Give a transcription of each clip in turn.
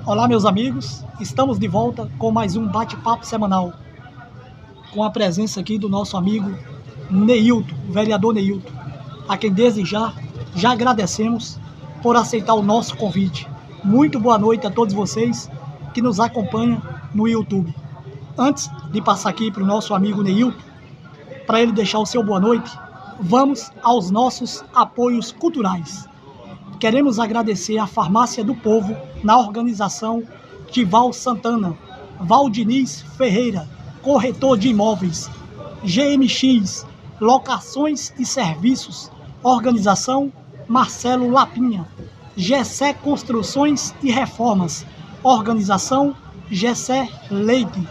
Olá, meus amigos, estamos de volta com mais um bate-papo semanal, com a presença aqui do nosso amigo Neilton, vereador Neilton, a quem desde já agradecemos por aceitar o nosso convite. Muito boa noite a todos vocês que nos acompanham no YouTube. Antes de passar aqui para o nosso amigo Neilton, para ele deixar o seu boa noite, vamos aos nossos apoios culturais. Queremos agradecer à Farmácia do Povo, na organização de Val Santana, Valdiniz Ferreira, corretor de imóveis, GMX, locações e serviços, organização Marcelo Lapinha, Gessé Construções e Reformas, organização Gessé Leite,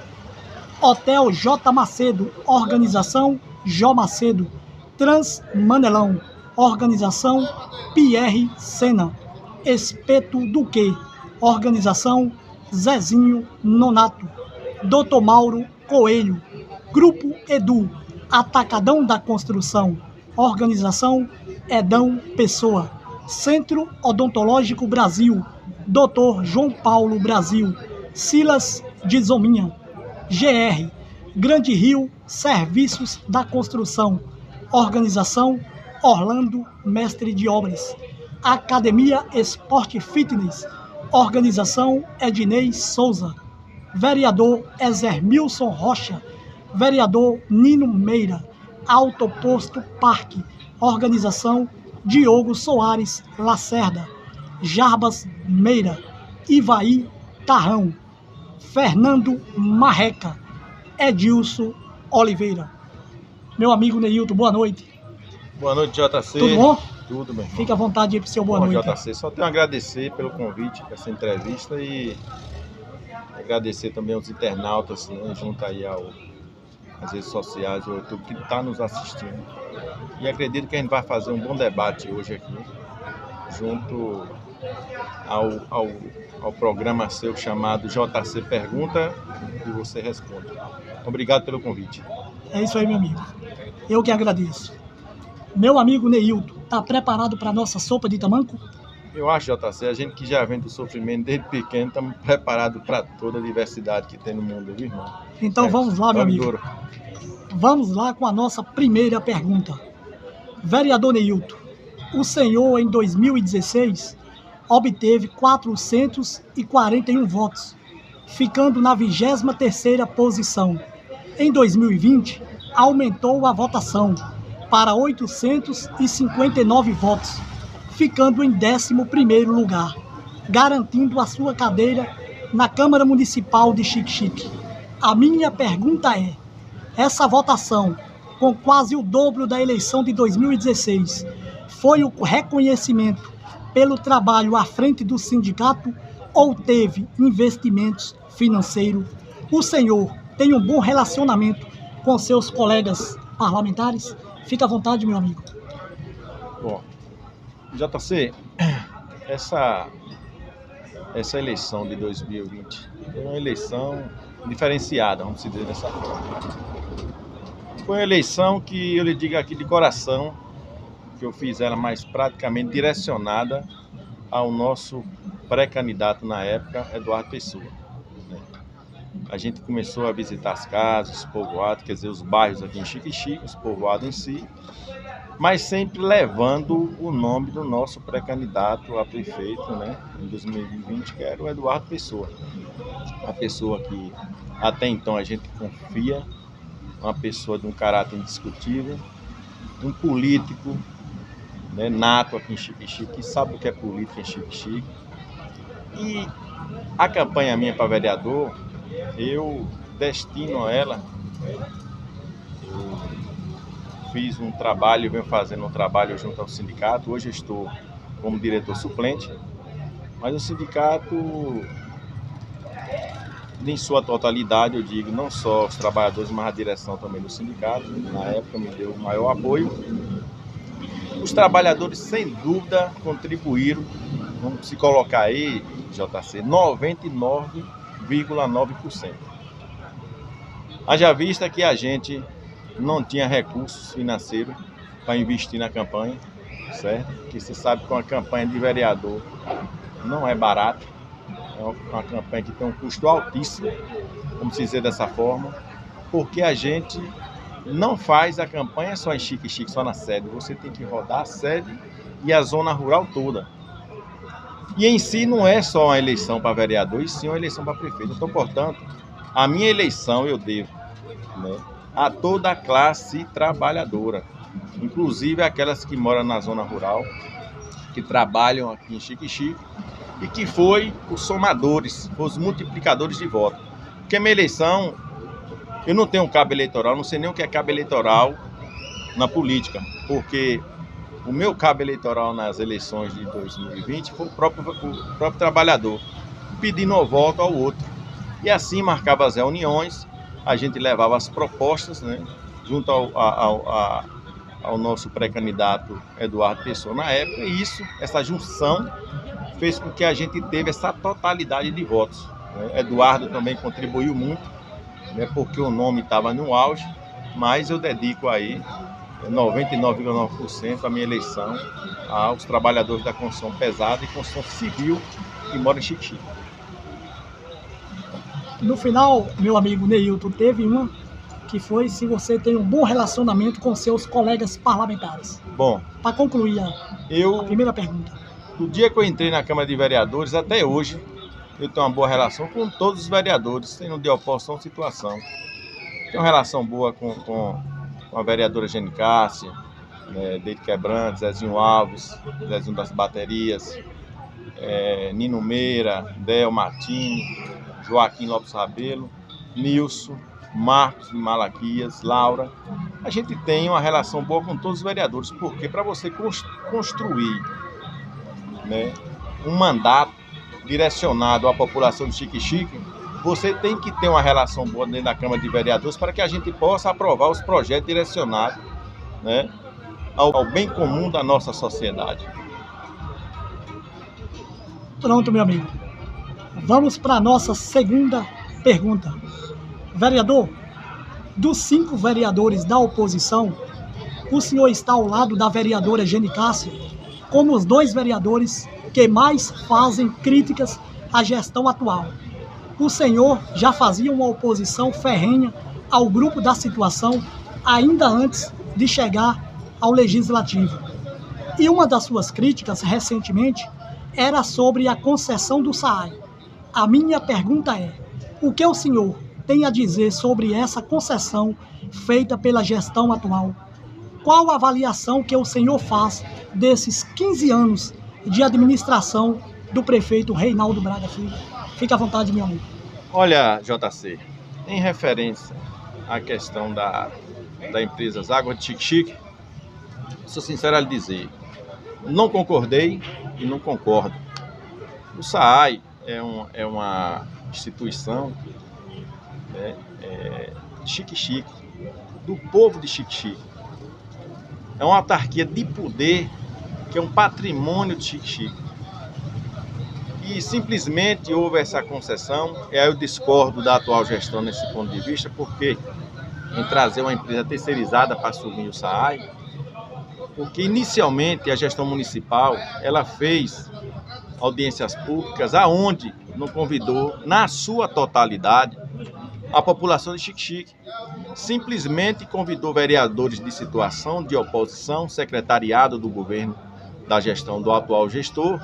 Hotel J. Macedo, organização Jó Macedo, Transmanelão, organização Pierre Sena, Espeto do Quê, organização Zezinho Nonato, Dr. Mauro Coelho, Grupo Edu, Atacadão da Construção, organização Edão Pessoa, Centro Odontológico Brasil, Dr. João Paulo Brasil, Silas de Zominha, GR, Grande Rio Serviços da Construção, organização Orlando Mestre de Obras, Academia Esporte Fitness, organização Ednei Souza, vereador Ezermilson Rocha, vereador Nino Meira, Autoposto Parque, organização Diogo Soares Lacerda, Jarbas Meira, Ivaí Tarrão, Fernando Marreca, Edilson Oliveira. Meu amigo Neilton, boa noite. Boa noite, JC. Tudo bom? Tudo bem. Fica à vontade aí para o seu boa noite. JC, só tenho a agradecer pelo convite para essa entrevista e agradecer também aos internautas, né, junto aí às redes sociais, ao YouTube, que está nos assistindo. E acredito que a gente vai fazer um bom debate hoje aqui, junto ao programa seu chamado JC Pergunta e você responde. Obrigado pelo convite. É isso aí, meu amigo. Eu que agradeço. Meu amigo Neilton, está preparado para a nossa sopa de tamanco? Eu acho, JC, a gente que já vem do sofrimento desde pequeno, estamos preparados para toda a diversidade que tem no mundo, viu, irmão? Então vamos lá, meu amigo. Vamos lá com a nossa primeira pergunta. Vereador Neilton, o senhor em 2016 obteve 441 votos, ficando na 23ª posição. Em 2020, aumentou a votação para 859 votos, ficando em 11º lugar, garantindo a sua cadeira na Câmara Municipal de Xique-Xique. A minha pergunta é, essa votação, com quase o dobro da eleição de 2016, foi o reconhecimento pelo trabalho à frente do sindicato ou teve investimentos financeiros? O senhor tem um bom relacionamento com seus colegas parlamentares? Fica à vontade, meu amigo. Bom, JC, essa eleição de 2020 foi uma eleição diferenciada, vamos dizer dessa forma. Foi uma eleição que eu lhe digo aqui de coração, que eu fiz ela mais praticamente direcionada ao nosso pré-candidato na época, Eduardo Pessoa. A gente começou a visitar as casas, os povoados, quer dizer, os bairros aqui em Xique-Xique, os povoados em si, mas sempre levando o nome do nosso pré-candidato a prefeito, né, em 2020, que era o Eduardo Pessoa. Uma pessoa que até então a gente confia, uma pessoa de um caráter indiscutível, um político, né, nato aqui em Xique-Xique, que sabe o que é política em Xique-Xique. E a campanha minha para vereador, eu destino a ela, eu fiz um trabalho, venho fazendo um trabalho junto ao sindicato, hoje eu estou como diretor suplente, mas o sindicato, em sua totalidade, eu digo, não só os trabalhadores, mas a direção também do sindicato, na época me deu o maior apoio. Os trabalhadores, sem dúvida, contribuíram, vamos se colocar aí, JC, 99,9%. Haja vista que a gente não tinha recursos financeiros para investir na campanha. certo? Porque você sabe que uma campanha de vereador não é barata, é uma campanha que tem um custo altíssimo, vamos dizer dessa forma, porque a gente não faz a campanha só em Xique-Xique, só na sede, você tem que rodar a sede e a zona rural toda. E em si não é só uma eleição para vereador, e sim uma eleição para prefeito. Então, portanto, a minha eleição eu devo, né, a toda a classe trabalhadora, inclusive aquelas que moram na zona rural, que trabalham aqui em Xique-Xique, e que foi os somadores, os multiplicadores de voto. Porque a minha eleição, eu não tenho cabo eleitoral, não sei nem o que é cabo eleitoral na política, porque o meu cabo eleitoral nas eleições de 2020 foi o próprio trabalhador, pedindo o voto ao outro. E assim marcava as reuniões, a gente levava as propostas, né, junto ao nosso pré-candidato Eduardo Pessoa na época, e essa junção fez com que a gente teve essa totalidade de votos, né? Eduardo também contribuiu muito, né, porque o nome estava no auge, mas eu dedico aí 99,9% a minha eleição aos trabalhadores da construção pesada e construção civil que moram em Xique-Xique. No final, meu amigo Neilton, teve uma que foi se você tem um bom relacionamento com seus colegas parlamentares. Bom, para concluir a primeira pergunta. Do dia que eu entrei na Câmara de Vereadores até hoje, eu tenho uma boa relação com todos os vereadores, sendo de oposição ou situação. Tenho uma relação boa com a vereadora Genicássia, né, Deide Quebrantes, Zezinho Alves, Zezinho das Baterias, Nino Meira, Del Martini, Joaquim Lopes Rabelo, Nilson, Marcos Malaquias, Laura. A gente tem uma relação boa com todos os vereadores, porque para você construir, né, um mandato direcionado à população de Xique-Xique, você tem que ter uma relação boa dentro da Câmara de Vereadores para que a gente possa aprovar os projetos direcionados, né, ao bem comum da nossa sociedade. Pronto, meu amigo. Vamos para a nossa segunda pergunta. Vereador, dos 5 vereadores da oposição, o senhor está ao lado da vereadora Genicássia como os 2 vereadores que mais fazem críticas à gestão atual. O senhor já fazia uma oposição ferrenha ao grupo da situação ainda antes de chegar ao Legislativo. E uma das suas críticas recentemente era sobre a concessão do SAAI. A minha pergunta é, o que o senhor tem a dizer sobre essa concessão feita pela gestão atual? Qual a avaliação que o senhor faz desses 15 anos de administração do prefeito Reinaldo Braga Filho? Fique à vontade, meu amigo. Olha, JC, em referência à questão da empresa Águas de Xique-Xique, sou sincero a lhe dizer, não concordei e não concordo. O SAAI é uma instituição, né, de Xique-Xique, do povo de Xique-Xique. É uma autarquia de poder que é um patrimônio de Xique-Xique. E simplesmente houve essa concessão, e aí eu discordo da atual gestão nesse ponto de vista, porque em trazer uma empresa terceirizada para assumir o SAAI, porque inicialmente a gestão municipal, ela fez audiências públicas aonde não convidou, na sua totalidade, a população de Xique-Xique. Simplesmente convidou vereadores de situação, de oposição, secretariado do governo, da gestão do atual gestor,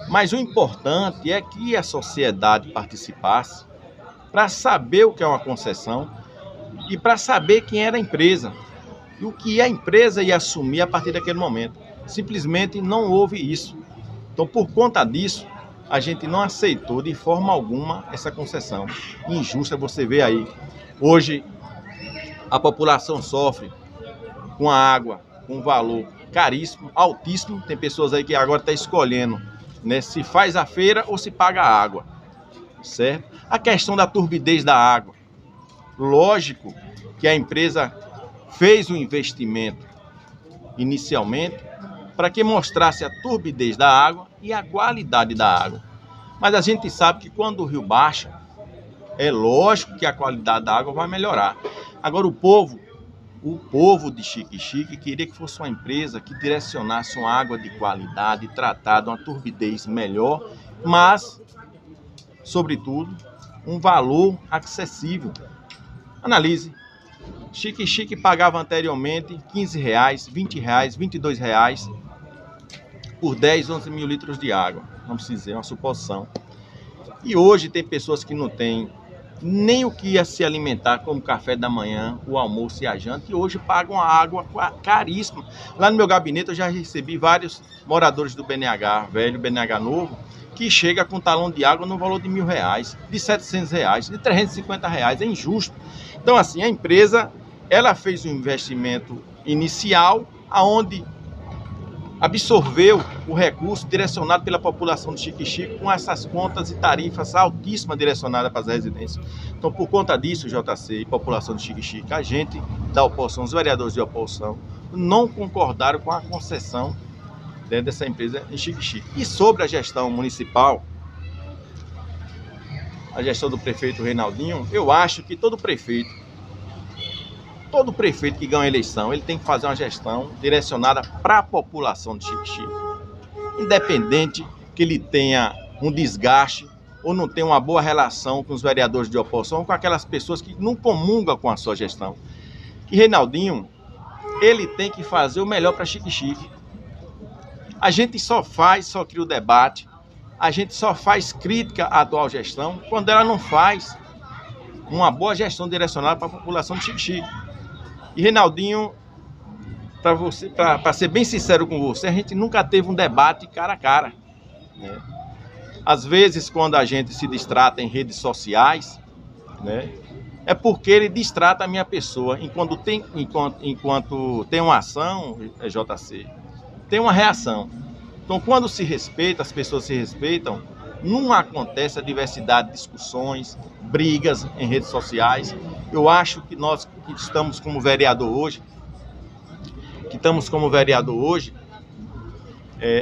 mas o importante é que a sociedade participasse para saber o que é uma concessão e para saber quem era a empresa e o que a empresa ia assumir a partir daquele momento. Simplesmente não houve isso. Então, por conta disso, a gente não aceitou de forma alguma essa concessão injusta. Você vê aí, hoje a população sofre com a água, com um valor caríssimo, altíssimo. Tem pessoas aí que agora estão escolhendo, né, se faz a feira ou se paga a água, certo? A questão da turbidez da água. Lógico que a empresa fez um investimento inicialmente para que mostrasse a turbidez da água e a qualidade da água. Mas a gente sabe que quando o rio baixa, é lógico que a qualidade da água vai melhorar. Agora o povo o povo de Xique-Xique queria que fosse uma empresa que direcionasse uma água de qualidade, tratada, uma turbidez melhor, mas, sobretudo, um valor acessível. Analise. Xique-Xique pagava anteriormente R$15, R$20, R$22 por 10, 11 mil litros de água. Vamos dizer, uma suposição. E hoje tem pessoas que não têm nem o que ia se alimentar, como café da manhã, o almoço e a janta, e hoje pagam a água caríssima. Lá no meu gabinete eu já recebi vários moradores do BNH, velho, BNH novo, que chega com um talão de água no valor de R$1.000, de R$700, de R$350, é injusto. Então assim, a empresa, ela fez um investimento inicial, aonde absorveu o recurso direcionado pela população de Xique-Xique com essas contas e tarifas altíssimas direcionadas para as residências. Então, por conta disso, JC e população de Xique-Xique, a gente da oposição, os vereadores de oposição, não concordaram com a concessão dessa empresa em Xique-Xique. E sobre a gestão municipal, a gestão do prefeito Reinaldinho, eu acho que todo prefeito que ganha a eleição, ele tem que fazer uma gestão direcionada para a população de Xique-Xique. Independente que ele tenha um desgaste ou não tenha uma boa relação com os vereadores de oposição, ou com aquelas pessoas que não comungam com a sua gestão. E Reinaldinho, ele tem que fazer o melhor para Xique-Xique. A gente só cria o debate, a gente só faz crítica à atual gestão quando ela não faz uma boa gestão direcionada para a população de Xique-Xique. E Reinaldinho, para ser bem sincero com você, a gente nunca teve um debate cara a cara, né? Às vezes, quando a gente se distrata em redes sociais, né, é porque ele distrata a minha pessoa. Enquanto tem uma ação, JC, tem uma reação. Então, quando se respeita, as pessoas se respeitam, não acontece a diversidade de discussões, brigas em redes sociais. Eu acho que nós que estamos como vereador hoje,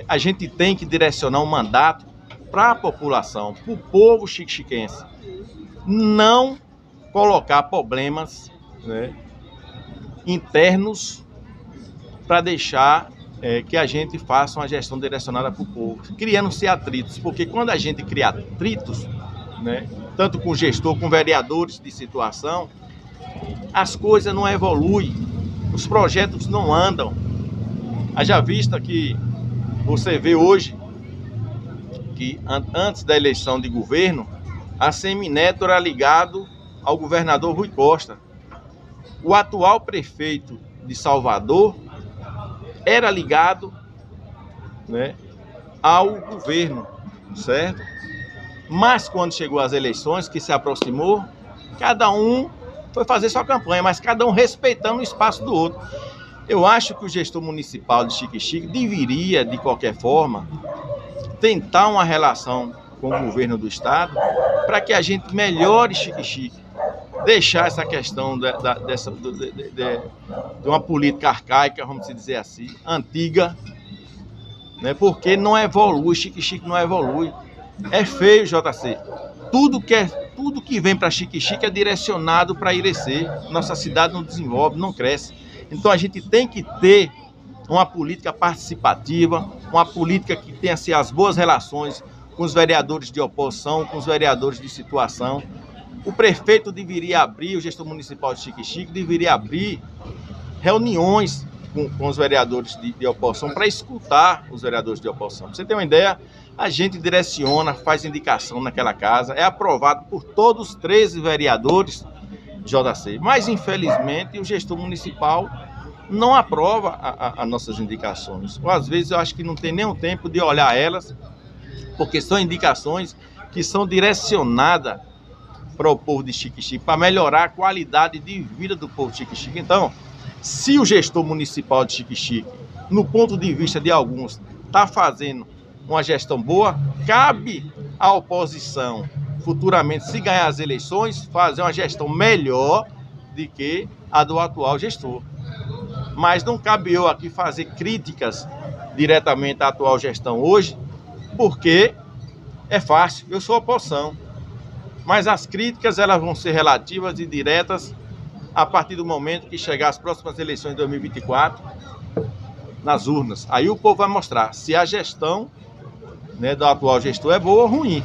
a gente tem que direcionar um mandato para a população, para o povo xique-xiquense. Não colocar problemas, né, internos para deixar que a gente faça uma gestão direcionada para o povo, criando-se atritos, porque quando a gente cria atritos, né, tanto com gestor, com vereadores de situação, as coisas não evoluem, os projetos não andam. Haja vista que você vê hoje que antes da eleição de governo, a Semineto era ligado ao governador Rui Costa. O atual prefeito de Salvador era ligado, né, ao governo, certo? Mas quando chegou as eleições, que se aproximou, cada um foi fazer sua campanha, mas cada um respeitando o espaço do outro. Eu acho que o gestor municipal de Xique-Xique deveria, de qualquer forma, tentar uma relação com o governo do estado para que a gente melhore Xique-Xique. Deixar essa questão de uma política arcaica, vamos dizer assim, antiga, né? Porque não evolui, Xique-Xique não evolui. É feio, JC. Tudo que vem para Xique-Xique é direcionado para Irecê. Nossa cidade não desenvolve, não cresce. Então a gente tem que ter uma política participativa, uma política que tenha assim, as boas relações com os vereadores de oposição, com os vereadores de situação. O prefeito deveria abrir, o gestor municipal de Xique-Xique deveria abrir reuniões com os vereadores de oposição para escutar os vereadores de oposição. Pra você ter uma ideia, a gente direciona, faz indicação naquela casa, é aprovado por todos os 13 vereadores JC. Mas, infelizmente, o gestor municipal não aprova as nossas indicações. Ou, às vezes, eu acho que não tem nem um tempo de olhar elas, porque são indicações que são direcionadas para o povo de Xique-Xique, para melhorar a qualidade de vida do povo de Xique-Xique. Então, se o gestor municipal de Xique-Xique, no ponto de vista de alguns, está fazendo uma gestão boa, cabe à oposição, futuramente, se ganhar as eleições, fazer uma gestão melhor do que a do atual gestor. Mas não cabe eu aqui fazer críticas diretamente à atual gestão hoje, porque é fácil, eu sou oposição. Mas as críticas elas vão ser relativas e diretas a partir do momento que chegar as próximas eleições de 2024 nas urnas. Aí o povo vai mostrar se a gestão, né, do atual gestor é boa ou ruim.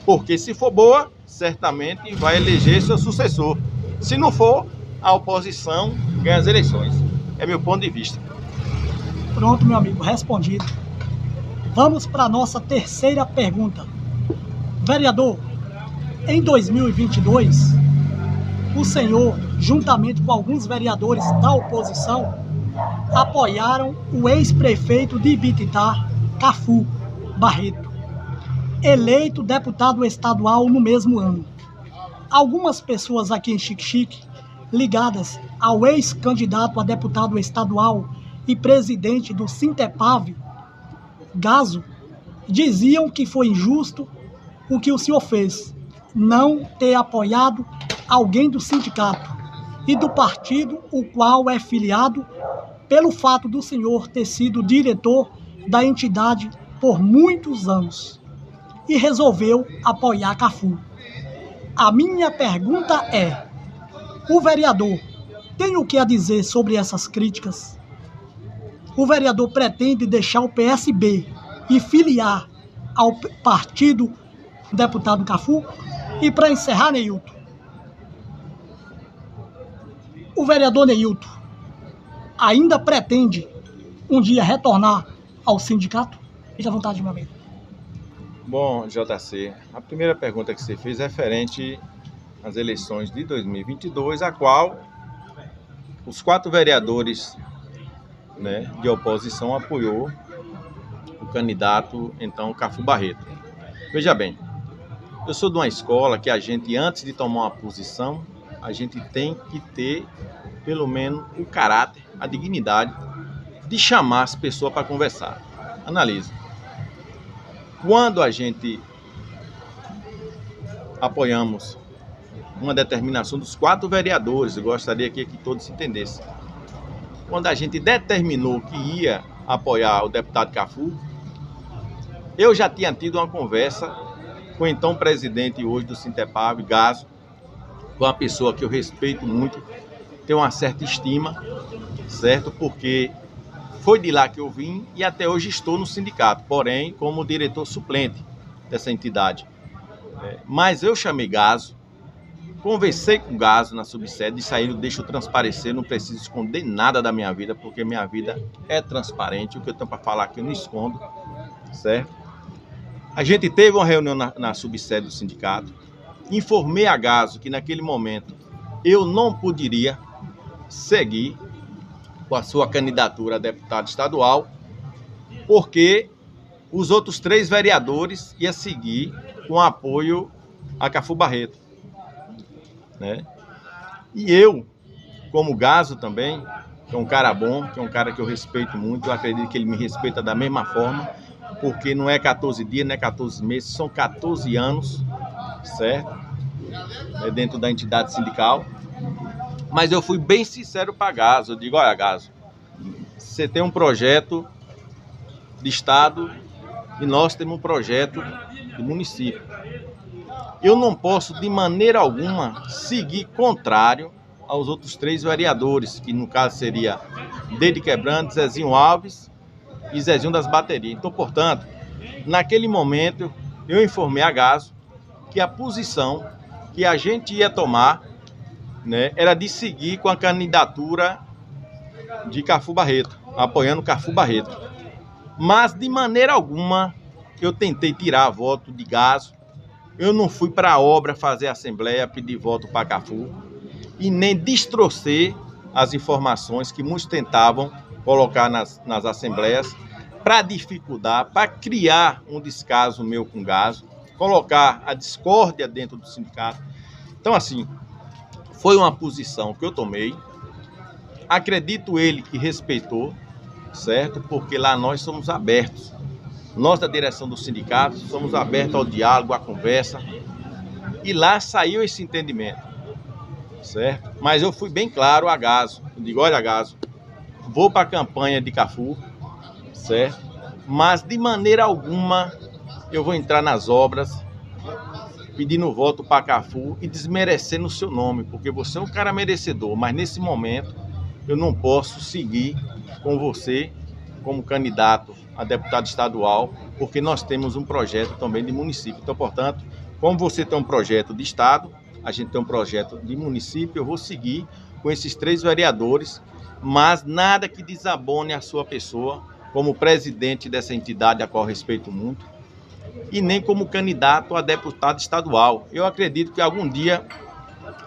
Porque se for boa, certamente vai eleger seu sucessor. Se não for, a oposição ganha as eleições. É meu ponto de vista. Pronto, meu amigo, respondido. Vamos para a nossa terceira pergunta. Vereador, em 2022, o senhor, juntamente com alguns vereadores da oposição, apoiaram o ex-prefeito de Ibititá, Cafu Barreto, eleito deputado estadual no mesmo ano. Algumas pessoas aqui em Xique-Xique, ligadas ao ex-candidato a deputado estadual e presidente do Sintepave, Gazo, diziam que foi injusto o que o senhor fez, não ter apoiado alguém do sindicato e do partido o qual é filiado, pelo fato do senhor ter sido diretor da entidade por muitos anos e resolveu apoiar Cafu. A minha pergunta é: o vereador tem o que a dizer sobre essas críticas? O vereador pretende deixar o PSB e filiar ao partido do deputado Cafu? E para encerrar, Neilton, o vereador Neilton ainda pretende um dia retornar ao sindicato? Fique à vontade, meu amigo. Bom, JC, a primeira pergunta que você fez é referente às eleições de 2022, a qual os 4 vereadores, né, de oposição apoiou o candidato, então, Cafu Barreto. Veja bem, eu sou de uma escola que a gente, antes de tomar uma posição, a gente tem que ter, pelo menos, o caráter, a dignidade de chamar as pessoas para conversar. Analise. Quando a gente apoiamos uma determinação dos 4 vereadores, eu gostaria que todos entendessem. Quando a gente determinou que ia apoiar o deputado Cafu, eu já tinha tido uma conversa com o então presidente hoje do Sintepave, Gazo, com uma pessoa que eu respeito muito, tenho uma certa estima, certo? Porque foi de lá que eu vim e até hoje estou no sindicato, porém como diretor suplente dessa entidade. Mas eu chamei Gazo, conversei com o Gazo na subsede, disse a ele: deixa eu transparecer, não preciso esconder nada da minha vida, porque minha vida é transparente, o que eu tenho para falar aqui eu não escondo, certo? A gente teve uma reunião na subsede do sindicato, informei a Gazo que naquele momento eu não poderia seguir com a sua candidatura a deputado estadual, porque os outros 3 vereadores iam seguir com apoio a Cafu Barreto, né? E eu, como Gazo também, que é um cara bom, que é um cara que eu respeito muito, eu acredito que ele me respeita da mesma forma, porque não é 14 dias, não é 14 meses, são 14 anos, certo? Dentro da entidade sindical. Mas eu fui bem sincero para Gazo. Eu digo: olha, Gazo, você tem um projeto de estado e nós temos um projeto de município. Eu não posso, de maneira alguma, seguir contrário aos outros 3 vereadores, que no caso seria Dede Quebrando, Zezinho Alves e Zezinho das Baterias. Então, portanto, naquele momento, eu informei a Gazo que a posição que a gente ia tomar, né, era de seguir com a candidatura de Cafu Barreto, apoiando Cafu Barreto. Mas, de maneira alguma, eu tentei tirar voto de Gazo. Eu não fui para a obra fazer assembleia, pedir voto para Cafu, e nem destrocei as informações que muitos tentavam colocar nas assembleias para dificultar, para criar um descaso meu com Gazo, colocar a discórdia dentro do sindicato. Então, assim, foi uma posição que eu tomei. Acredito ele que respeitou, certo? Porque lá nós somos abertos. Nós da direção do sindicato somos abertos ao diálogo, à conversa. E lá saiu esse entendimento, certo? Mas eu fui bem claro a Gazo. Eu digo: olha, Gazo, vou para a campanha de Cafu, certo? Mas de maneira alguma eu vou entrar nas obras, pedindo voto para Cafu e desmerecendo o seu nome, porque você é um cara merecedor, mas nesse momento eu não posso seguir com você como candidato a deputado estadual, porque nós temos um projeto também de município. Então, portanto, como você tem um projeto de estado, a gente tem um projeto de município, eu vou seguir com esses 3 vereadores, mas nada que desabone a sua pessoa como presidente dessa entidade a qual eu respeito muito, e nem como candidato a deputado estadual. Eu acredito que algum dia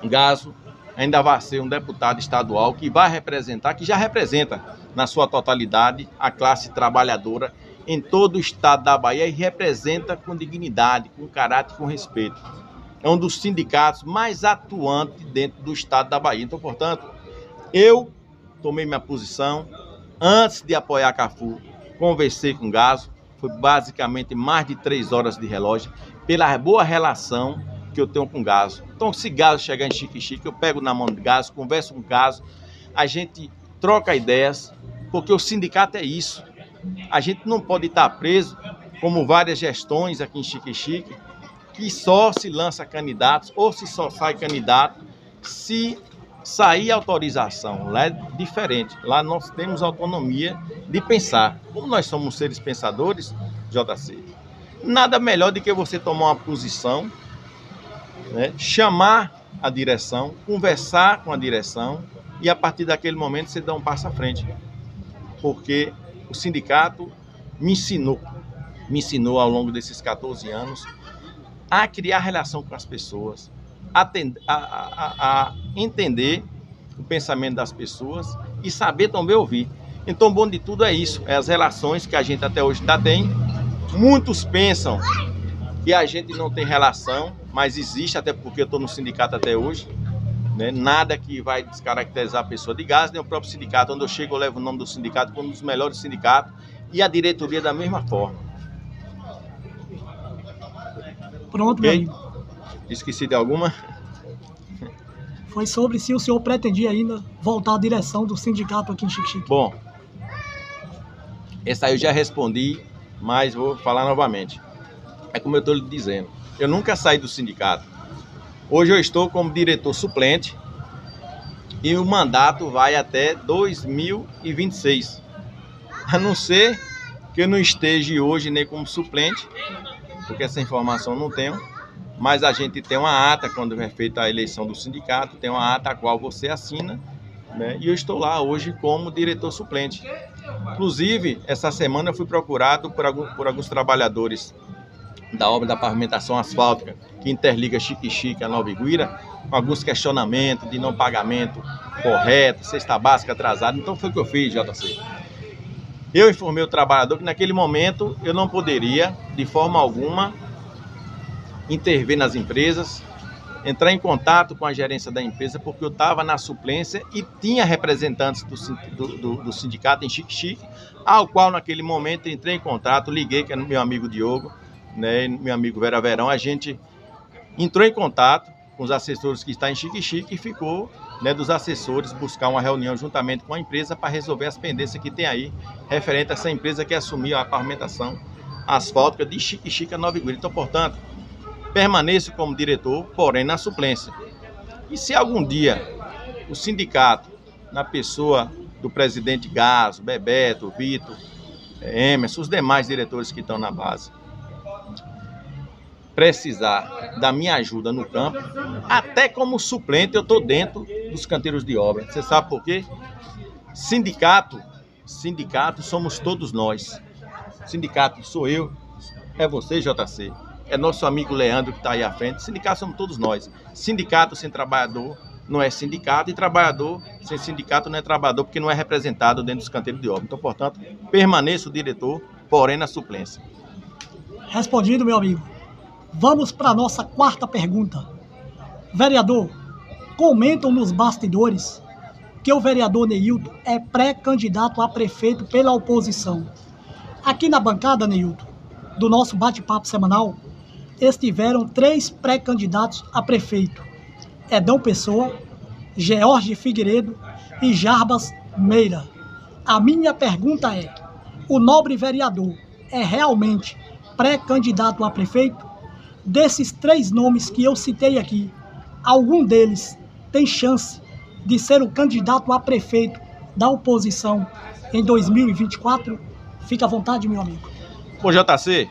Gazo ainda vai ser um deputado estadual que vai representar, que já representa na sua totalidade a classe trabalhadora em todo o estado da Bahia e representa com dignidade, com caráter e com respeito. É um dos sindicatos mais atuantes dentro do estado da Bahia. Então, portanto, eu tomei minha posição antes de apoiar Cafu, conversei com Gazo, foi basicamente mais de 3 horas de relógio, pela boa relação que eu tenho com Gazo. Então, se Gazo chegar em Xique-Xique, eu pego na mão de Gazo, converso com Gazo, a gente troca ideias, porque o sindicato é isso. A gente não pode estar preso, como várias gestões aqui em Xique-Xique, que só se lança candidatos ou se só sai candidato se sair autorização. Lá é diferente. Lá nós temos autonomia de pensar. Como nós somos seres pensadores, JC, nada melhor do que você tomar uma posição, né, chamar a direção, conversar com a direção e a partir daquele momento você dá um passo à frente. Porque o sindicato me ensinou ao longo desses 14 anos a criar relação com as pessoas, a entender o pensamento das pessoas e saber também ouvir. Então, o bom de tudo é isso, é as relações que a gente até hoje ainda tem. Muitos pensam que a gente não tem relação, mas existe, até porque eu estou no sindicato até hoje, né? Nada que vai descaracterizar a pessoa de Gazo, nem o próprio sindicato. Onde eu chego, eu levo o nome do sindicato como um dos melhores sindicatos e a diretoria da mesma forma. Pronto, Okay? meu amigo. Esqueci de alguma? Foi sobre se o senhor pretendia ainda voltar à direção do sindicato aqui em Xique-Xique. Bom, essa aí eu já respondi, mas vou falar novamente. É como eu estou lhe dizendo, eu nunca saí do sindicato. Hoje eu estou como diretor suplente e o mandato vai até 2026. A não ser que eu não esteja hoje nem como suplente, porque essa informação eu não tenho, mas a gente tem uma ata quando é feita a eleição do sindicato, tem uma ata a qual você assina, né? E eu estou lá hoje como diretor suplente. Inclusive, essa semana eu fui procurado por alguns trabalhadores da obra da pavimentação asfáltica que interliga Xique-Xique a Nova Iguira, com alguns questionamentos de não pagamento correto, cesta básica atrasada. Então foi o que eu fiz, JC. Eu informei o trabalhador que naquele momento eu não poderia, de forma alguma, intervir nas empresas, entrar em contato com a gerência da empresa, porque eu estava na suplência e tinha representantes do sindicato em Xique-Xique, ao qual naquele momento entrei em contato, liguei, que era meu amigo Diogo, né, meu amigo Vera Verão, a gente entrou em contato com os assessores que estão em Xique-Xique e ficou, né, dos assessores buscar uma reunião juntamente com a empresa para resolver as pendências que tem aí, referente a essa empresa que assumiu a pavimentação asfáltica de Xique-Xique a Nova Iguira. Então, portanto, permaneço como diretor, porém na suplência. E se algum dia o sindicato, na pessoa do presidente Gazo, Bebeto, Vitor, Emerson, os demais diretores que estão na base, precisar da minha ajuda no campo, até como suplente eu estou dentro dos canteiros de obra. Você sabe por quê? Sindicato somos todos nós. Sindicato sou eu, é você, JC, é nosso amigo Leandro que está aí à frente. Sindicato somos todos nós. Sindicato sem trabalhador não é sindicato e trabalhador sem sindicato não é trabalhador, porque não é representado dentro dos canteiros de obra. Então, portanto, permaneço diretor, porém na suplência. Respondido, meu amigo. Vamos para a nossa quarta pergunta. Vereador, comentam nos bastidores que o vereador Neilton é pré-candidato a prefeito pela oposição. Aqui na bancada, Neilton, do nosso bate-papo semanal, estiveram 3 pré-candidatos a prefeito: Edão Pessoa, George Figueiredo e Jarbas Meira. A minha pergunta é: o nobre vereador é realmente pré-candidato a prefeito? desses 3 nomes que eu citei aqui, algum deles tem chance de ser o candidato a prefeito da oposição em 2024? Fica à vontade, meu amigo. Bom, JC,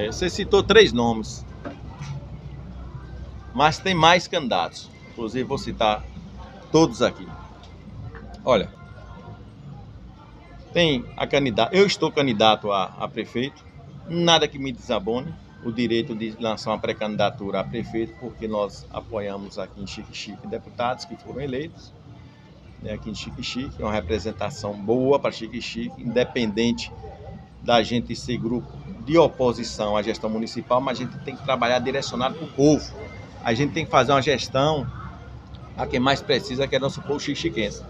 você citou 3 nomes, mas tem mais candidatos. Inclusive, vou citar todos aqui. Olha, tem a candidata, eu estou candidato a prefeito, nada que me desabone o direito de lançar uma pré-candidatura a prefeito, porque nós apoiamos aqui em Xique-Xique deputados que foram eleitos, né, aqui em Xique-Xique, é uma representação boa para Xique-Xique, independente da gente ser grupo de oposição à gestão municipal, mas a gente tem que trabalhar direcionado para o povo. A gente tem que fazer uma gestão a quem mais precisa, que é nosso povo xique-xiquense.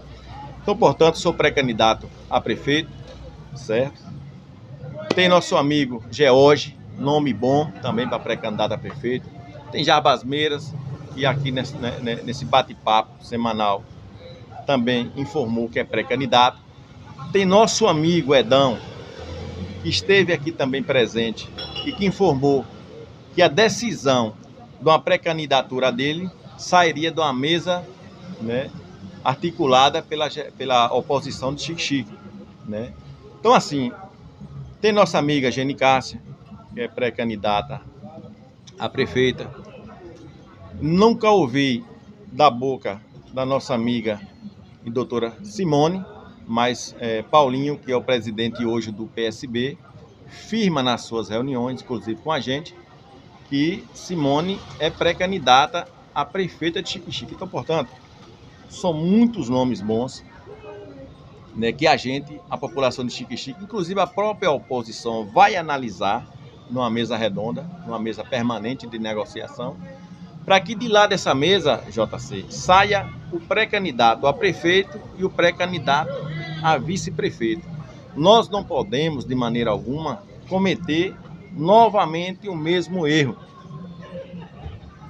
Então, portanto, sou pré-candidato a prefeito, certo? Tem nosso amigo George, nome bom também para pré-candidato a prefeito. Tem Jarbas Meiras, que aqui nesse bate-papo semanal também informou que é pré-candidato. Tem nosso amigo Edão, que esteve aqui também presente e que informou que a decisão de uma pré-candidatura dele sairia de uma mesa, né, articulada pela oposição de Xique-Xique, né? Então, assim, tem nossa amiga Geni Cássia, que é pré-candidata a prefeita. Nunca ouvi da boca da nossa amiga e doutora Simone, mas Paulinho, que é o presidente hoje do PSB, firma nas suas reuniões, inclusive com a gente, que Simone é pré-candidata a prefeita de Xique-Xique. Então, portanto, são muitos nomes bons, né, que a população de Xique-Xique, inclusive a própria oposição, vai analisar numa mesa redonda, numa mesa permanente de negociação, para que de lá dessa mesa, JC, saia o pré-candidato a prefeito e o pré-candidato a vice-prefeito. Nós não podemos, de maneira alguma, cometer novamente o mesmo erro.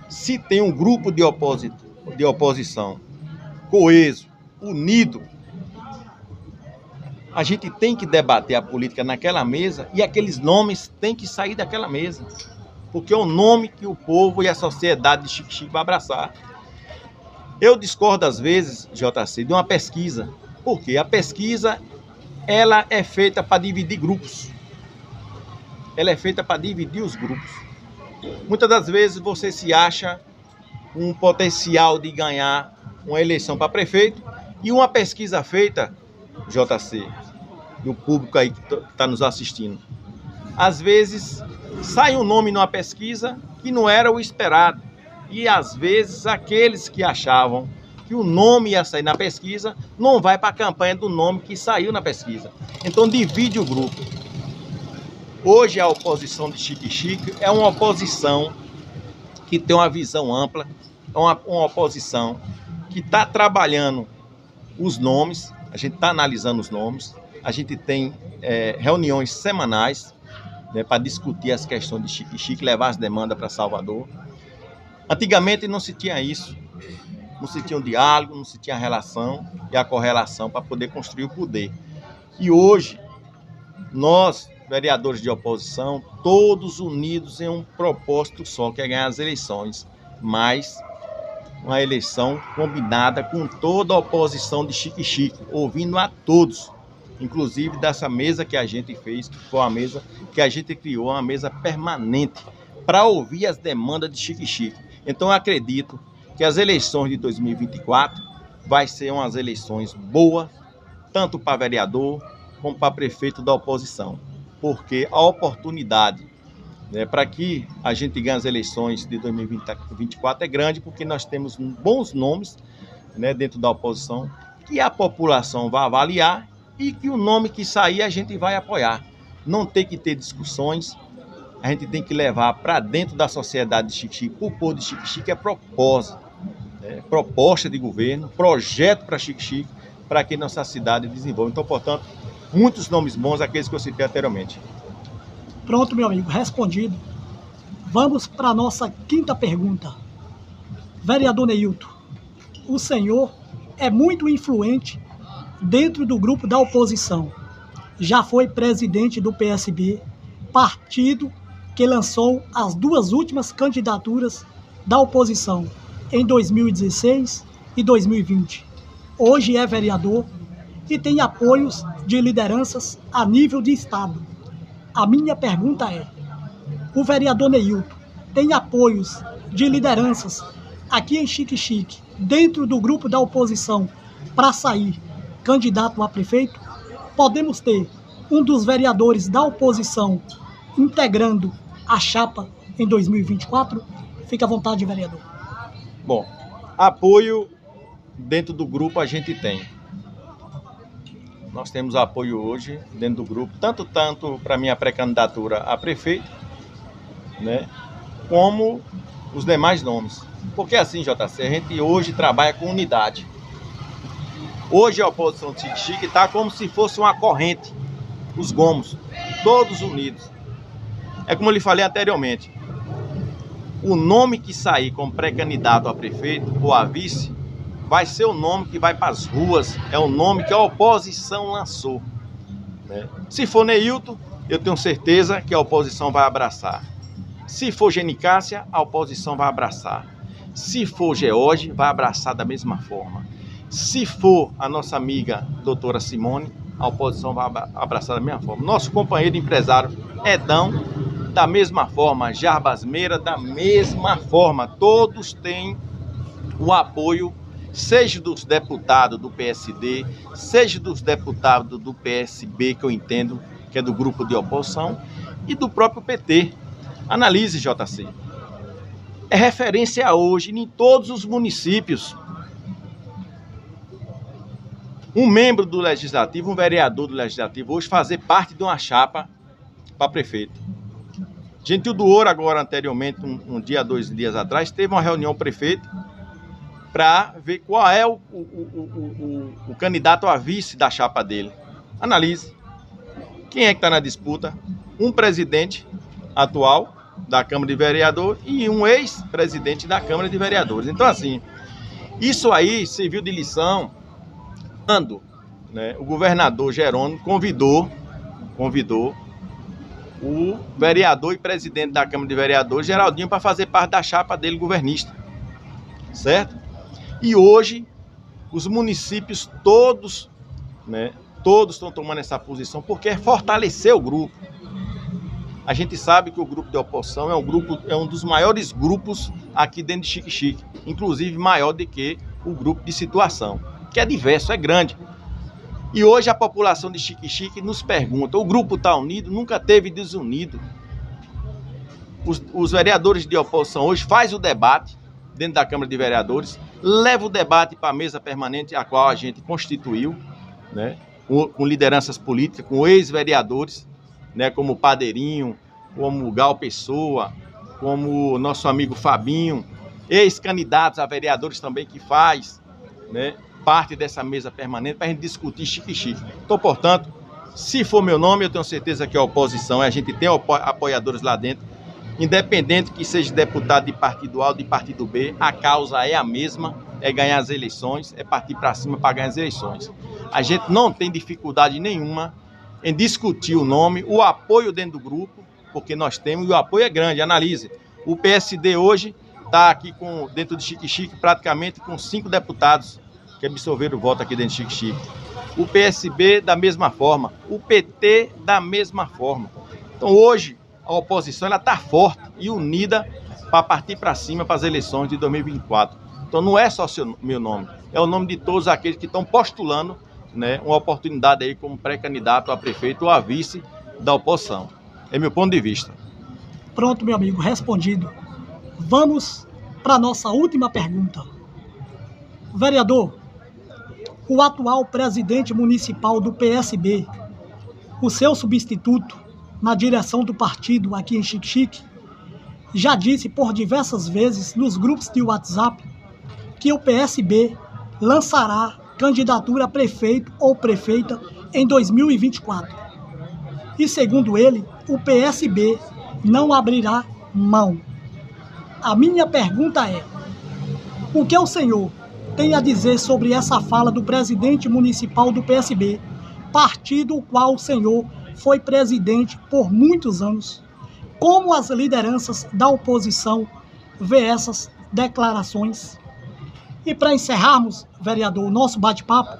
Se tem um grupo de oposição coeso, unido, a gente tem que debater a política naquela mesa e aqueles nomes têm que sair daquela mesa, porque é o nome que o povo e a sociedade de Xique-Xique vai abraçar. Eu discordo às vezes, JC, de uma pesquisa, porque a pesquisa ela é feita para dividir grupos. Ela é feita para dividir os grupos. Muitas das vezes você se acha um potencial de ganhar uma eleição para prefeito e uma pesquisa feita, JC, do público aí que está nos assistindo, às vezes sai um nome numa pesquisa que não era o esperado, e às vezes aqueles que achavam que o nome ia sair na pesquisa não vai para a campanha do nome que saiu na pesquisa. Então divide o grupo. Hoje a oposição de Xique-Xique é uma oposição que tem uma visão ampla, é uma oposição que está trabalhando os nomes, a gente está analisando os nomes, a gente tem reuniões semanais, né, para discutir as questões de Xique-Xique, levar as demandas para Salvador. Antigamente não se tinha isso, não se tinha um diálogo, não se tinha a relação e a correlação para poder construir o poder. E hoje, nós, vereadores de oposição, todos unidos em um propósito só, que é ganhar as eleições, mas uma eleição combinada com toda a oposição de Xique-Xique, ouvindo a todos, inclusive dessa mesa que a gente fez, que foi uma mesa que a gente criou, uma mesa permanente, para ouvir as demandas de Xique-Xique. Então eu acredito que as eleições de 2024 vai ser umas eleições boas, tanto para vereador como para prefeito da oposição, porque a oportunidade, né, para que a gente ganhe as eleições de 2024 é grande, porque nós temos bons nomes, né, dentro da oposição, que a população vai avaliar e que o nome que sair a gente vai apoiar. Não tem que ter discussões, a gente tem que levar para dentro da sociedade de Xique-Xique. O povo de Xique-Xique é propósito, proposta de governo, projeto para Xique-Xique, para que nossa cidade desenvolva. Então, portanto, muitos nomes bons, aqueles que eu citei anteriormente. Pronto, meu amigo, respondido. Vamos para a nossa quinta pergunta. Vereador Neilton, o senhor é muito influente dentro do grupo da oposição. Já foi presidente do PSB, partido que lançou as duas últimas candidaturas da oposição em 2016 e 2020. Hoje é vereador e tem apoios de lideranças a nível de estado. A minha pergunta é: o vereador Neilton tem apoios de lideranças aqui em Xique-Xique, dentro do grupo da oposição, para sair candidato a prefeito? Podemos ter um dos vereadores da oposição integrando a chapa em 2024? Fique à vontade, vereador. Bom, apoio dentro do grupo a gente tem. Nós temos apoio hoje dentro do grupo, tanto para minha pré-candidatura a prefeito, né, como os demais nomes. Porque assim, JC, a gente hoje trabalha com unidade. Hoje a oposição de Xique-Xique está como se fosse uma corrente, os gomos, todos unidos. É como eu lhe falei anteriormente, o nome que sair como pré-candidato a prefeito ou a vice vai ser o nome que vai para as ruas, é o nome que a oposição lançou, né? Se for Neilton, eu tenho certeza que a oposição vai abraçar. Se for Genicássia, a oposição vai abraçar. Se for George, vai abraçar da mesma forma. Se for a nossa amiga doutora Simone, a oposição vai abraçar da mesma forma. Nosso companheiro empresário Edão, da mesma forma. Jarbas Meira, da mesma forma. Todos têm o apoio, seja dos deputados do PSD, seja dos deputados do PSB, que eu entendo que é do grupo de oposição, e do próprio PT. Analise, JC. É referência hoje em todos os municípios. Um membro do Legislativo, um vereador do Legislativo, hoje fazer parte de uma chapa para prefeito. Gentil do Ouro, agora anteriormente, um dia, 2 dias atrás, teve uma reunião prefeito para ver qual é o candidato a vice da chapa dele. Analise. Quem é que está na disputa? Um presidente atual da Câmara de Vereadores e um ex-presidente da Câmara de Vereadores. Então, assim, isso aí serviu de lição quando, né, o governador Jerônimo convidou o vereador e presidente da Câmara de Vereadores, Geraldinho, para fazer parte da chapa dele governista, certo? E hoje, os municípios todos, né, todos estão tomando essa posição porque é fortalecer o grupo. A gente sabe que o grupo de oposição é um dos maiores grupos aqui dentro de Xique-Xique, inclusive maior do que o grupo de situação, que é diverso, é grande. E hoje a população de Xique-Xique nos pergunta, o grupo está unido? Nunca teve desunido. Os vereadores de oposição hoje fazem o debate dentro da Câmara de Vereadores, leva o debate para a mesa permanente, a qual a gente constituiu, né, com lideranças políticas, com ex-vereadores, né, como Padeirinho, como Gal Pessoa, como nosso amigo Fabinho, ex-candidatos a vereadores também que faz, né, parte dessa mesa permanente para a gente discutir Xique-Xique. Então, portanto, se for meu nome, eu tenho certeza que a oposição, a gente tem apoiadores lá dentro, independente que seja deputado de partido A ou de partido B, a causa é a mesma, é ganhar as eleições, é partir para cima para ganhar as eleições. A gente não tem dificuldade nenhuma em discutir o nome, o apoio dentro do grupo, porque nós temos, e o apoio é grande. Analise, o PSD hoje está aqui dentro de Xique-Xique praticamente com 5 deputados que absorveram o voto aqui dentro de Xique-Xique. O PSB da mesma forma, o PT da mesma forma. Então hoje a oposição está forte e unida para partir para cima para as eleições de 2024. Então não é só meu nome, é o nome de todos aqueles que estão postulando, né, uma oportunidade aí como pré-candidato a prefeito ou a vice da oposição. É meu ponto de vista. Pronto, meu amigo, respondido. Vamos para a nossa última pergunta. Vereador, o atual presidente municipal do PSB, o seu substituto na direção do partido aqui em Xique-Xique, já disse por diversas vezes nos grupos de WhatsApp que o PSB lançará candidatura a prefeito ou prefeita em 2024. E segundo ele, o PSB não abrirá mão. A minha pergunta é: o que o senhor tem a dizer sobre essa fala do presidente municipal do PSB, partido o qual o senhor foi presidente por muitos anos, como as lideranças da oposição vê essas declarações? E para encerrarmos, vereador, o nosso bate-papo,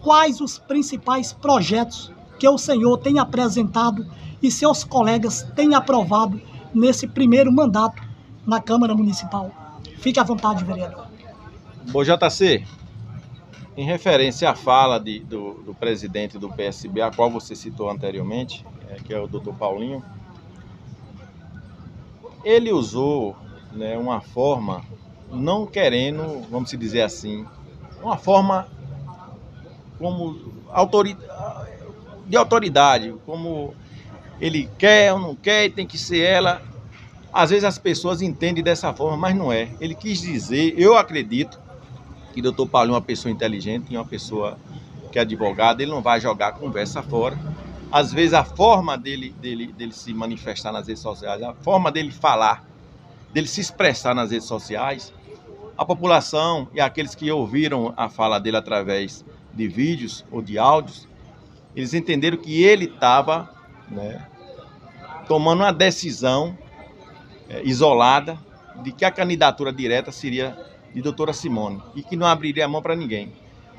quais os principais projetos que o senhor tem apresentado e seus colegas têm aprovado nesse primeiro mandato na Câmara Municipal? Fique à vontade, vereador. Bom, JC, em referência à fala do presidente do PSB, a qual você citou anteriormente, que é o Dr. Paulinho, ele usou, né, uma forma, não querendo, vamos dizer assim, uma forma como de autoridade, como ele quer ou não quer, tem que ser ela. Às vezes as pessoas entendem dessa forma, mas não é. Ele quis dizer, eu acredito, que o Dr. Paulinho é uma pessoa inteligente, uma pessoa que é advogado, ele não vai jogar a conversa fora. Às vezes a forma dele se manifestar nas redes sociais, a forma dele falar, dele se expressar nas redes sociais, a população e aqueles que ouviram a fala dele através de vídeos ou de áudios, eles entenderam que ele estava, né, tomando uma decisão isolada de que a candidatura direta seria de doutora Simone e que não abriria a mão para ninguém.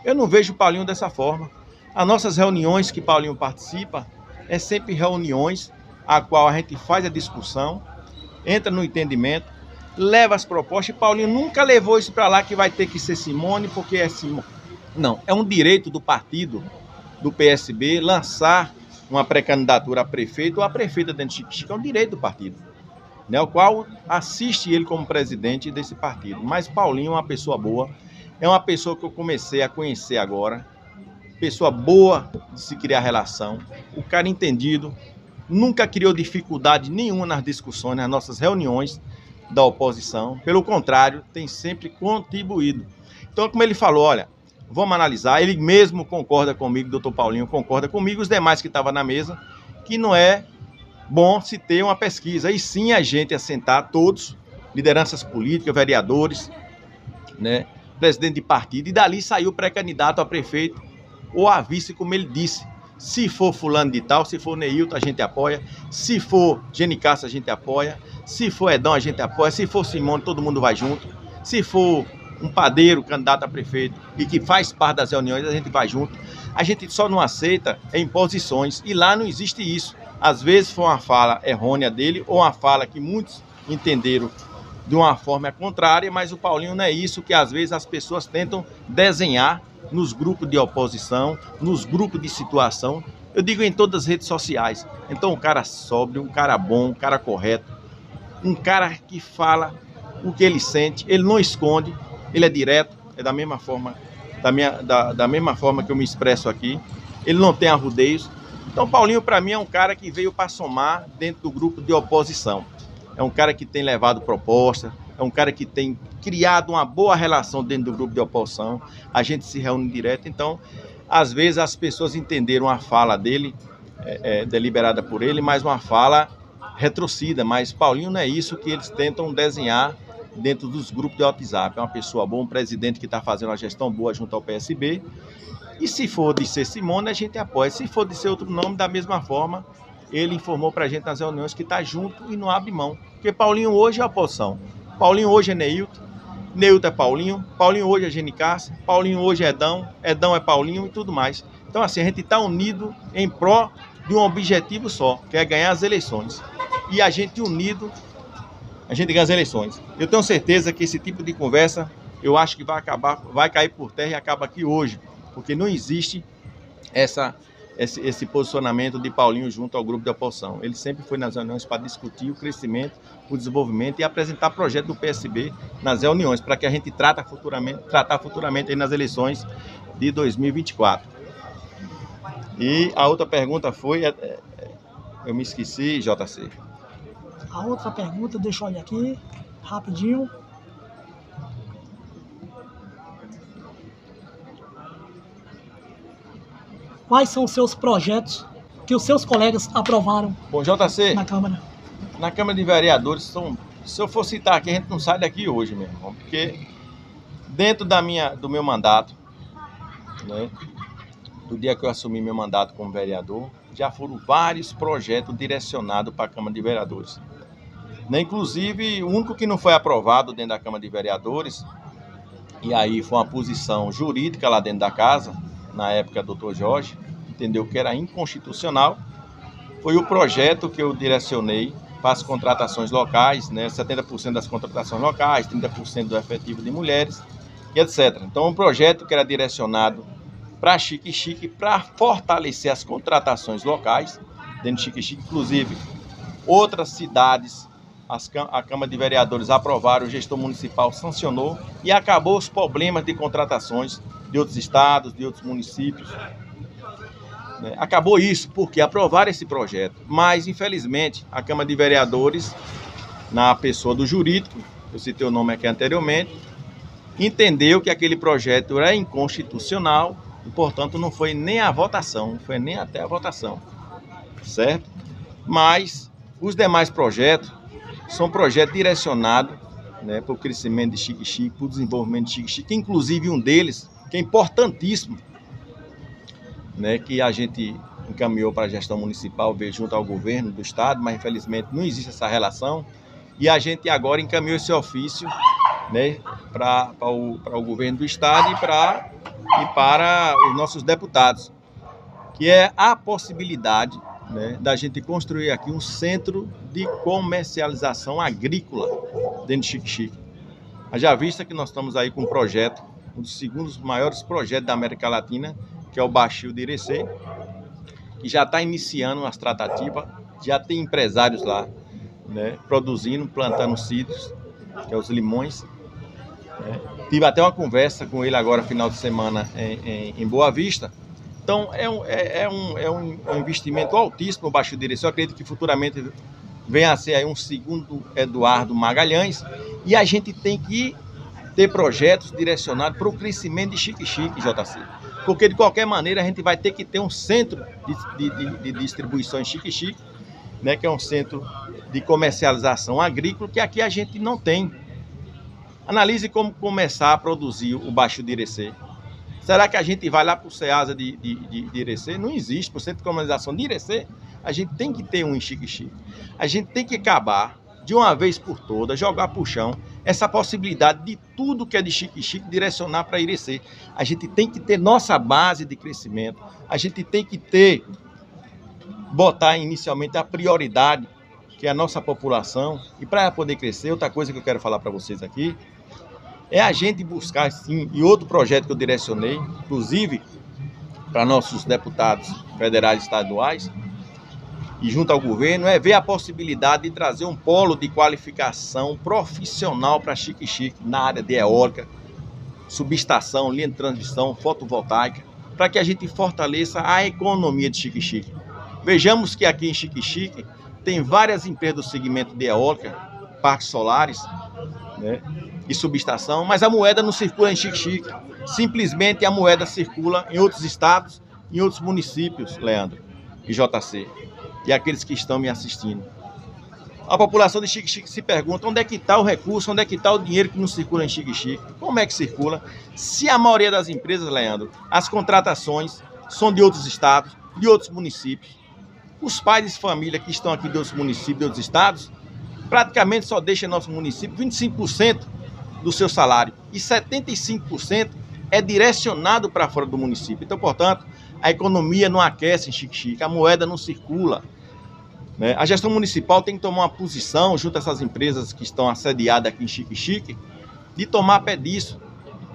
Eu não vejo o Paulinho dessa forma. As nossas reuniões que Paulinho participa é sempre reuniões a qual a gente faz a discussão, entra no entendimento, leva as propostas, e Paulinho nunca levou isso para lá que vai ter que ser Simone porque é Simone. Não, é um direito do partido, do PSB, lançar uma pré-candidatura a prefeito ou a prefeita dentro de Xique-Xique, é um direito do partido, né, o qual assiste ele como presidente desse partido. Mas Paulinho é uma pessoa boa, é uma pessoa que eu comecei a conhecer agora, pessoa boa de se criar relação, o cara entendido, nunca criou dificuldade nenhuma nas discussões, nas nossas reuniões da oposição, pelo contrário, tem sempre contribuído. Então, como ele falou, olha, vamos analisar, ele mesmo concorda comigo, doutor Paulinho concorda comigo, os demais que estavam na mesa, que não é bom se ter uma pesquisa, e sim a gente assentar todos, lideranças políticas, vereadores, né, presidente de partido, e dali saiu pré-candidato a prefeito ou a vice, como ele disse. Se for fulano de tal, se for Neilton, a gente apoia, se for Genicassa, a gente apoia, se for Edão, a gente apoia, se for Simone, todo mundo vai junto, se for um padeiro, candidato a prefeito, e que faz parte das reuniões, a gente vai junto. A gente só não aceita imposições, e lá não existe isso. Às vezes foi uma fala errônea dele, ou uma fala que muitos entenderam de uma forma contrária, mas o Paulinho não é isso que às vezes as pessoas tentam desenhar nos grupos de oposição, nos grupos de situação, eu digo em todas as redes sociais. Então um cara sóbrio, um cara bom, um cara correto, um cara que fala o que ele sente, ele não esconde, ele é direto, é da mesma forma, da mesma forma que eu me expresso aqui, ele não tem arrudeios. Então Paulinho para mim é um cara que veio para somar dentro do grupo de oposição, é um cara que tem levado proposta, é um cara que tem criado uma boa relação dentro do grupo de oposição, a gente se reúne direto, então às vezes as pessoas entenderam a fala dele, deliberada por ele, mas uma fala retrocida, mas Paulinho não é isso que eles tentam desenhar dentro dos grupos de WhatsApp, é uma pessoa boa, um presidente que está fazendo uma gestão boa junto ao PSB, e se for de ser Simone, a gente apoia, se for de ser outro nome, da mesma forma, ele informou para a gente nas reuniões que está junto e não abre mão, porque Paulinho hoje é a oposição, Paulinho hoje é Neilton, Neilton é Paulinho, Paulinho hoje é Genicassa, Paulinho hoje é Edão, Edão é Paulinho e tudo mais. Então assim, a gente está unido em pró de um objetivo só, que é ganhar as eleições. E a gente unido, a gente ganha as eleições. Eu tenho certeza que esse tipo de conversa, eu acho que vai acabar, vai cair por terra e acaba aqui hoje, porque não existe esse posicionamento de Paulinho junto ao grupo de oposição. Ele sempre foi nas reuniões para discutir o crescimento, o desenvolvimento e apresentar projeto do PSB nas reuniões, para que a gente tratar futuramente aí nas eleições de 2024. E a outra pergunta foi, eu me esqueci, JC. A outra pergunta, deixa eu olhar aqui, rapidinho. Quais são os seus projetos que os seus colegas aprovaram? Bom, JC, na Câmara? Na Câmara de Vereadores, se eu for citar aqui, a gente não sai daqui hoje, meu irmão, porque dentro do meu mandato, né, do dia que eu assumi meu mandato como vereador, já foram vários projetos direcionados para a Câmara de Vereadores. Inclusive, o único que não foi aprovado dentro da Câmara de Vereadores, e aí foi uma posição jurídica lá dentro da casa, na época do Dr. Jorge, entendeu que era inconstitucional, foi o projeto que eu direcionei para as contratações locais, 70% das contratações locais, 30% do efetivo de mulheres, e etc. Então, um projeto que era direcionado para Xique-Xique, para fortalecer as contratações locais dentro de Xique-Xique, inclusive outras cidades, a Câmara de Vereadores aprovaram, o gestor municipal sancionou e acabou os problemas de contratações de outros estados, de outros municípios. Acabou isso porque aprovaram esse projeto, mas infelizmente a Câmara de Vereadores, na pessoa do jurídico, eu citei o nome aqui anteriormente, entendeu que aquele projeto era inconstitucional e, portanto, não foi nem a votação, não foi nem até a votação, certo? Mas os demais projetos são projetos direcionados para o crescimento de Xique-Xique, para o desenvolvimento de Xique-Xique, inclusive um deles, que é importantíssimo, que a gente encaminhou para a gestão municipal, veio junto ao governo do estado, mas infelizmente não existe essa relação, e a gente agora encaminhou esse ofício para o governo do estado e para os nossos deputados, que é a possibilidade da gente construir aqui um centro de comercialização agrícola dentro de Xique-Xique. Haja vista que nós estamos aí com um projeto, um dos segundos maiores projetos da América Latina, que é o Baixio de Irecê, que já está iniciando as tratativas, já tem empresários lá, produzindo, plantando cítricos, que é os limões. Tive até uma conversa com ele agora, final de semana, em Boa Vista. Então, é um investimento altíssimo o Baixio de Irecê. Eu acredito que futuramente venha a ser aí um segundo Eduardo Magalhães, e a gente tem que ter projetos direcionados para o crescimento de Xique-Xique, JC. Porque, de qualquer maneira, a gente vai ter que ter um centro de distribuição em Xique-Xique, que é um centro de comercialização agrícola, que aqui a gente não tem. Analise como começar a produzir o Baixio de Irecê. Será que a gente vai lá para o Ceasa de Irecê? Não existe. Para o centro de comercialização de Irecê, a gente tem que ter um em Xique-Xique. A gente tem que acabar, de uma vez por todas, jogar para o chão essa possibilidade de tudo que é de Xique-Xique direcionar para Irecê. A gente tem que ter nossa base de crescimento, a gente tem que botar inicialmente a prioridade, que é a nossa população, e para poder crescer, outra coisa que eu quero falar para vocês aqui, é a gente buscar, sim, e outro projeto que eu direcionei, inclusive para nossos deputados federais e estaduais, e junto ao governo, é ver a possibilidade de trazer um polo de qualificação profissional para Xique-Xique, na área de eólica, subestação, linha de transmissão, fotovoltaica, para que a gente fortaleça a economia de Xique-Xique. Vejamos que aqui em Xique-Xique tem várias empresas do segmento de eólica, parques solares, e subestação, mas a moeda não circula em Xique-Xique. Simplesmente a moeda circula em outros estados, em outros municípios, Leandro e JC. E aqueles que estão me assistindo. A população de Xique-Xique se pergunta onde é que está o recurso, onde é que está o dinheiro que não circula em Xique-Xique. Como é que circula? Se a maioria das empresas, Leandro, as contratações são de outros estados, de outros municípios. Os pais de família que estão aqui de outros municípios, de outros estados, praticamente só deixam nosso município 25% do seu salário. E 75% é direcionado para fora do município. Então, portanto, a economia não aquece em Xique-Xique, a moeda não circula. A gestão municipal tem que tomar uma posição junto a essas empresas que estão assediadas aqui em Xique-Xique, de tomar pé disso.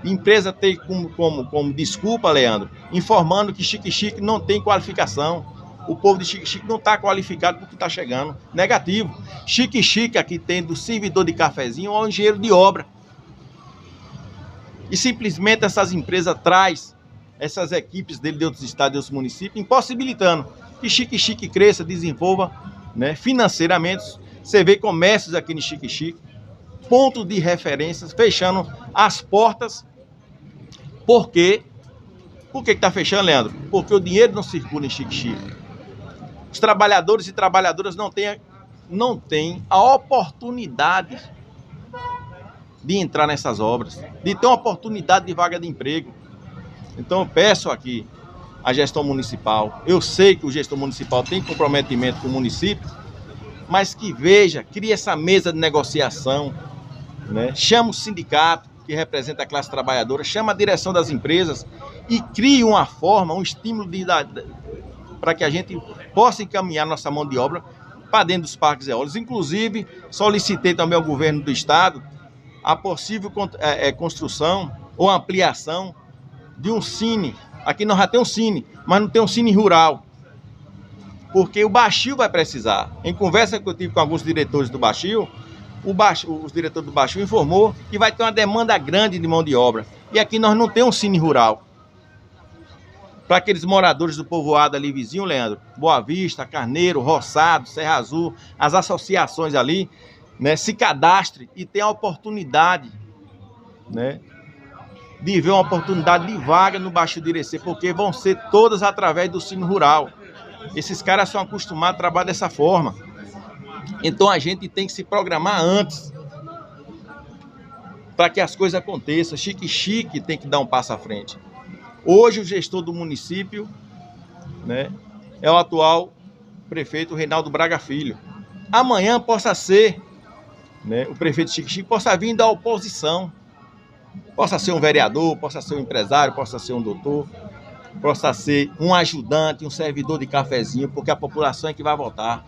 A empresa tem como desculpa, Leandro, informando que Xique-Xique não tem qualificação. O povo de Xique-Xique não está qualificado porque está chegando. Negativo. Xique-Xique aqui tem do servidor de cafezinho ao engenheiro de obra. E simplesmente essas empresas trazem essas equipes dele de outros estados, de outros municípios, impossibilitando que Xique-Xique cresça, desenvolva financeiramente. Você vê comércios aqui em Xique-Xique, pontos de referências, fechando as portas. Por quê? Por que está fechando, Leandro? Porque o dinheiro não circula em Xique-Xique. Os trabalhadores e trabalhadoras não têm a oportunidade de entrar nessas obras, de ter uma oportunidade de vaga de emprego. Então eu peço aqui a gestão municipal. Eu sei que o gestor municipal tem comprometimento com o município, mas que veja, crie essa mesa de negociação, né? Chama o sindicato, que representa a classe trabalhadora, chama a direção das empresas e crie uma forma, um estímulo para que a gente possa encaminhar nossa mão de obra para dentro dos parques eólicos. Inclusive, solicitei também ao governo do estado a possível construção ou ampliação de um cine. Aqui nós já temos um cine, mas não tem um cine rural, porque o Baixio vai precisar. Em conversa que eu tive com alguns diretores do Baixio, os diretores do Baixio informou que vai ter uma demanda grande de mão de obra. E aqui nós não temos um cine rural. Para aqueles moradores do povoado ali vizinho, Leandro, Boa Vista, Carneiro, Roçado, Serra Azul, as associações ali, né, se cadastre e tenha a oportunidade, né, de ver uma oportunidade de vaga no Baixio de Irecê, porque vão ser todas através do cine rural. Esses caras são acostumados a trabalhar dessa forma. Então a gente tem que se programar antes para que as coisas aconteçam. Chique tem que dar um passo à frente. Hoje o gestor do município, né, é o atual prefeito Reinaldo Braga Filho. Amanhã possa ser, né, o prefeito Chique possa vir da oposição. Possa ser um vereador, possa ser um empresário, possa ser um doutor, possa ser um ajudante, um servidor de cafezinho, porque a população é que vai votar.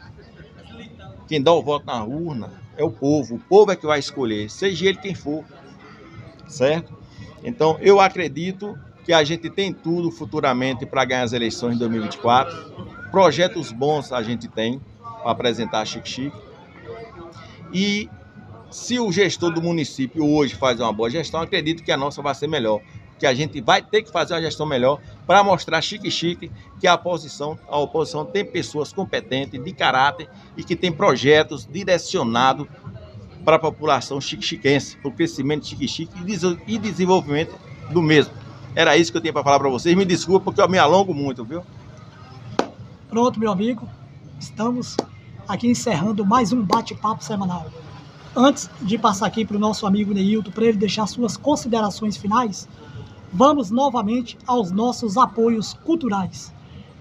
Quem dá o voto na urna é o povo é que vai escolher, seja ele quem for, certo? Então, eu acredito que a gente tem tudo futuramente para ganhar as eleições de 2024, projetos bons a gente tem para apresentar a Chique. E se o gestor do município hoje faz uma boa gestão, acredito que a nossa vai ser melhor, que a gente vai ter que fazer uma gestão melhor para mostrar Chique que a oposição tem pessoas competentes, de caráter e que tem projetos direcionados para a população chiquense, para o crescimento Chique e desenvolvimento do mesmo. Era isso que eu tinha para falar para vocês. Me desculpa porque eu me alongo muito, viu? Pronto, meu amigo. Estamos aqui encerrando mais um bate-papo semanal. Antes de passar aqui para o nosso amigo Neilton, para ele deixar suas considerações finais, vamos novamente aos nossos apoios culturais.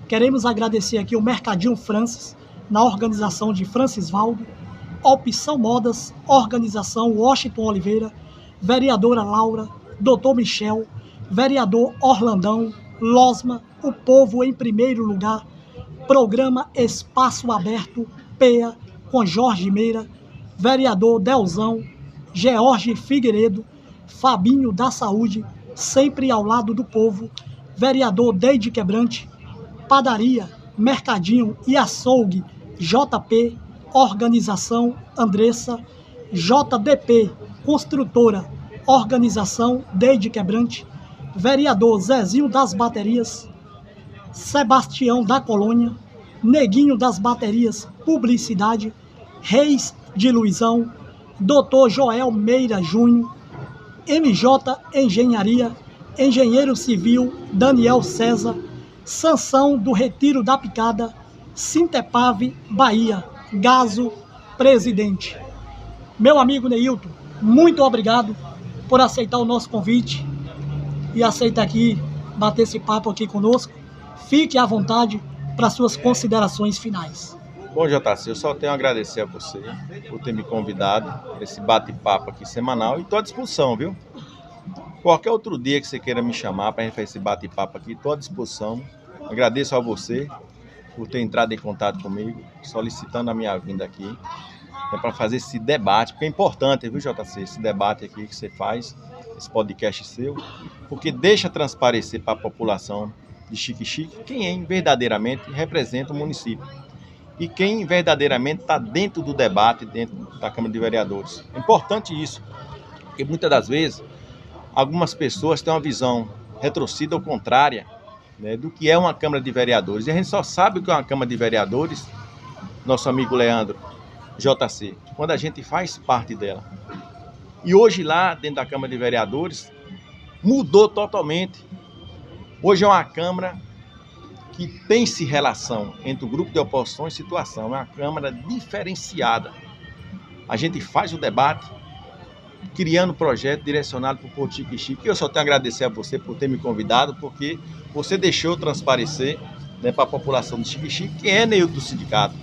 Queremos agradecer aqui o Mercadinho Francis, na organização de Francisvaldo, Opção Modas, organização Washington Oliveira, vereadora Laura, doutor Michel, vereador Orlandão, Losma, o povo em primeiro lugar, programa Espaço Aberto, PEA, com Jorge Meira, vereador Delzão, George Figueiredo, Fabinho da Saúde, sempre ao lado do povo, vereador Deide Quebrante, Padaria, Mercadinho e Açougue, JP, organização Andressa, JDP, construtora, organização Deide Quebrante, vereador Zezinho das Baterias, Sebastião da Colônia, Neguinho das Baterias, Publicidade, Reis de Luizão, Dr. Joel Meira Júnior, MJ Engenharia, Engenheiro Civil Daniel César, Sansão do Retiro da Picada, Sintepave, Bahia, Gaso, Presidente. Meu amigo Neilton, muito obrigado por aceitar o nosso convite e aceitar aqui, bater esse papo aqui conosco. Fique à vontade para suas considerações finais. Bom, JC, eu só tenho a agradecer a você por ter me convidado para esse bate-papo aqui semanal e estou à disposição, viu? Qualquer outro dia que você queira me chamar para a gente fazer esse bate-papo aqui, estou à disposição. Agradeço a você por ter entrado em contato comigo, solicitando a minha vinda aqui, né, para fazer esse debate, porque é importante, viu, JC, esse debate aqui que você faz, esse podcast seu, porque deixa transparecer para a população de Chique quem verdadeiramente representa o município e quem verdadeiramente está dentro do debate, dentro da Câmara de Vereadores. É importante isso, porque muitas das vezes algumas pessoas têm uma visão retrocida ou contrária, né, do que é uma Câmara de Vereadores. E a gente só sabe o que é uma Câmara de Vereadores, nosso amigo Leandro, JC, quando a gente faz parte dela. E hoje lá, dentro da Câmara de Vereadores, mudou totalmente. Hoje é uma Câmara que tem-se relação entre o grupo de oposição e situação. É uma Câmara diferenciada. A gente faz o debate, criando projeto direcionado para o Porto Xique-Xique. Eu só tenho a agradecer a você por ter me convidado, porque você deixou transparecer, né, para a população de Xique-Xique quem é Neilton do sindicato.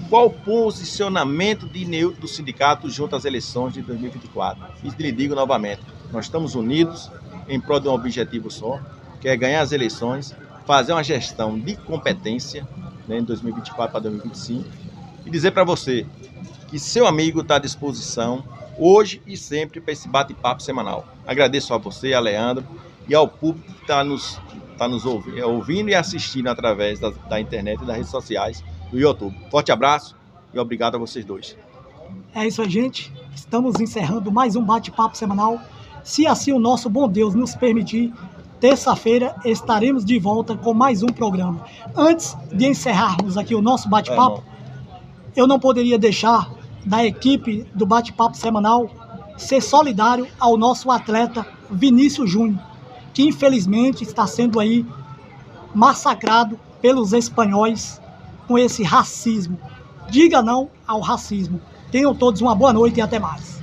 Qual o posicionamento de Neilton do sindicato junto às eleições de 2024? E lhe digo novamente, nós estamos unidos em prol de um objetivo só, que é ganhar as eleições, fazer uma gestão de competência, né, em 2024 para 2025, e dizer para você que seu amigo está à disposição hoje e sempre para esse bate-papo semanal. Agradeço a você, a Leandro, e ao público que está nos ouvindo e assistindo através da internet e das redes sociais do YouTube. Forte abraço e obrigado a vocês dois. É isso aí, gente. Estamos encerrando mais um bate-papo semanal. Se assim o nosso bom Deus nos permitir, terça-feira estaremos de volta com mais um programa. Antes de encerrarmos aqui o nosso bate-papo, eu não poderia deixar da equipe do bate-papo semanal ser solidário ao nosso atleta Vinícius Júnior, que infelizmente está sendo aí massacrado pelos espanhóis com esse racismo. Diga não ao racismo. Tenham todos uma boa noite e até mais.